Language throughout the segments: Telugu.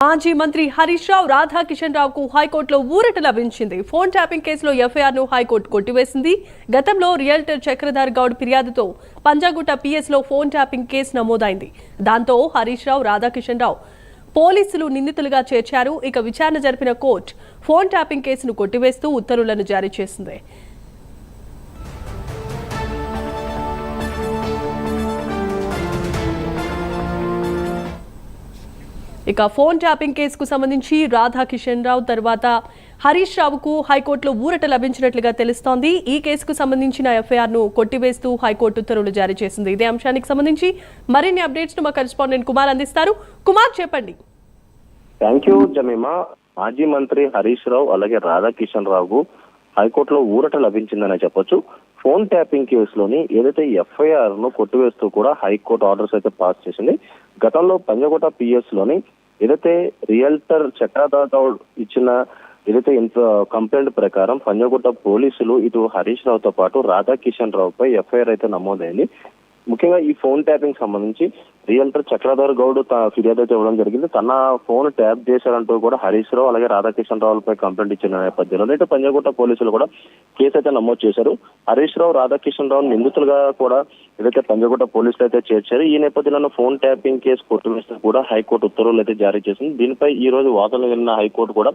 మాజీ మంత్రి హరీష్ రావు రాధాకిషన్ రావుకు హైకోర్టులో ఊరట లభించింది. ఫోన్ ట్యాపింగ్ కేసులో ఎఫ్ఐఆర్ను హైకోర్టు కొట్టివేసింది. గతంలో రియల్టర్ చక్రధర్ గౌడ్ ఫిర్యాదుతో పంజాగుట్ట పిఎస్లో ఫోన్ ట్యాపింగ్ కేసు నమోదైంది. దాంతో హరీష్ రావు రాధాకిషన్ రావు పోలీసులు నిందితులుగా చేర్చారు. ఇక విచారణ జరిపిన కోర్టు ఫోన్ ట్యాపింగ్ కేసును కొట్టివేస్తూ ఉత్తర్వులను జారీ చేసింది. ఇక ఫోన్ ట్యాపింగ్ కేసుకు సంబంధించి రాధాకిషన్ రావు తర్వాత హరీష్ రావుకు హైకోర్టులో ఊరట లభించినట్లుగా తెలుస్తోంది. ఈ కేసుకు సంబంధించిన ఎఫ్ఐఆర్ను కొట్టివేస్తూ హైకోర్టు ఉత్తర్వులు జారీ చేసింది. ఇదే అంశానికి సంబంధించి మరిన్ని అప్డేట్స్ ను మా కరెస్పాండెంట్ కుమార్ అందిస్తారు. కుమార్, చెప్పండి. Thank you Jemimah. మాజీ మంత్రి హరీష్ రావు అలాగే రాధాకిషన్ రావుకు హైకోర్టులో ఊరట లభించిందనే చెప్పొచ్చు. ఫోన్ ట్యాపింగ్ కేసులోని ఏదైతే ఎఫ్ఐఆర్ ను కొట్టివేస్తూ కూడా హైకోర్టు ఆర్డర్స్ అయితే పాస్ చేసింది. గతంలో పంజగుట్ట పిఎస్ లోని ఏదైతే రియల్టర్ చక్రధర్ గౌడ్ ఇచ్చిన ఏదైతే కంప్లైంట్ ప్రకారం పంజగుట్ట పోలీసులు ఇటు హరీష్ రావుతో పాటు రాధాకిషన్ రావుపై ఎఫ్ఐఆర్ అయితే నమోదైంది. ముఖ్యంగా ఈ ఫోన్ ట్యాపింగ్ సంబంధించి రియల్టర్ చక్రధర్ గౌడ్ ఫిర్యాదు అయితే ఇవ్వడం జరిగింది. తన ఫోన్ ట్యాప్ చేశారంటూ కూడా హరీష్ రావు అలాగే రాధాకిషన్ రావులపై కంప్లైంట్ ఇచ్చిన నేపథ్యంలో ఇటు పంజగుట్ట పోలీసులు కూడా కేసు అయితే నమోదు చేశారు. హరీష్ రావు రాధాకిషన్ రావు నిందితులుగా కూడా ఏదైతే పంజగుట్ట పోలీసులు అయితే చేర్చారు. ఈ నేపథ్యంలో ఫోన్ ట్యాపింగ్ కేసు కొట్టివేస్తూ కూడా హైకోర్టు ఉత్తర్వులు అయితే జారీ చేసింది. దీనిపై ఈ రోజు వాదనలు విన్న హైకోర్టు కూడా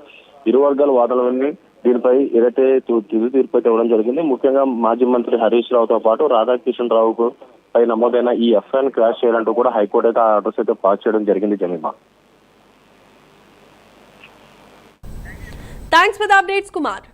ఇరు వర్గాల వాదనలు విని దీనిపై ఏదైతే తుది తీర్పు అయితే ఇవ్వడం జరిగింది. ముఖ్యంగా మాజీ మంత్రి హరీష్ రావుతో పాటు రాధాకిషన్ రావుకు పై నమోదైన ఈ ఎఫ్ఐఆర్ క్రాష్ చేయాలంటూ కూడా హైకోర్టు అయితే ఆర్డర్స్ అయితే పాస్ చేయడం జరిగింది. Jemimah, thanks for the updates Kumar.